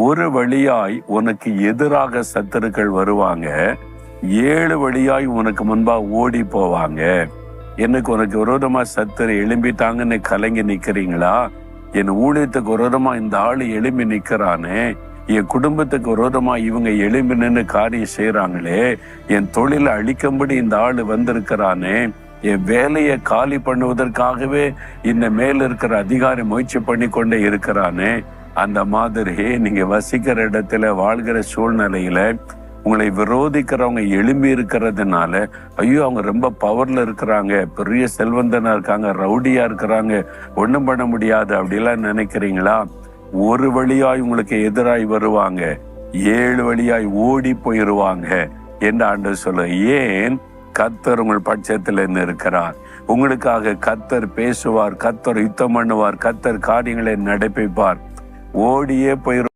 ஒரு வழியாய் உனக்கு எதிராக சத்துருக்கள் வருவாங்க, 7 வழியாய் உனக்கு முன்பா ஓடி போவாங்க. எனக்கு உனக்கு விரோதமா சத்துரு எழும்பிட்டாங்கன்னு கலங்கி நிக்கிறீங்களா? என் ஊழியத்துக்கு விரோதமா இந்த ஆளு எழும்பி நிக்கிறானே, என் குடும்பத்துக்கு விரோதமா இவங்க எழும்பி நின்று காரியம் செய்யறாங்களே, என் தொழிலை அழிக்கும்படி இந்த ஆளு வந்திருக்கிறானே, என் வேலையை காலி பண்ணுவதற்காகவே இந்த மேல இருக்கிற அதிகாரி முயற்சி பண்ணி கொண்டே இருக்கிறானே. அந்த மாதிரி நீங்க வசிக்கிற இடத்துல வாழ்கிற சூழ்நிலையில உங்களை விரோதிக்கிறவங்க எழும்பி இருக்கிறதுனால, ஐயோ அவங்க ரொம்ப பவர்ல இருக்கிறாங்க, பெரிய செல்வந்தனா இருக்காங்க, ரவுடியா இருக்கிறாங்க, ஒண்ணும் பண்ண முடியாது அப்படிலாம் நினைக்கிறீங்களா? ஒரு வழியாய் உங்களுக்கு எதிராய் வருவாங்க, 7 வழியாய் ஓடி போயிருவாங்க என்று ஆண்டவர் சொல்ல. ஏன்? கர்த்தர் உங்கள் பட்சத்துல இருக்கிறார். உங்களுக்காக கர்த்தர் பேசுவார், கர்த்தர் யுத்தம் பண்ணுவார், கர்த்தர் காரியங்களை நடப்பிப்பார். ஓடியே போயிரு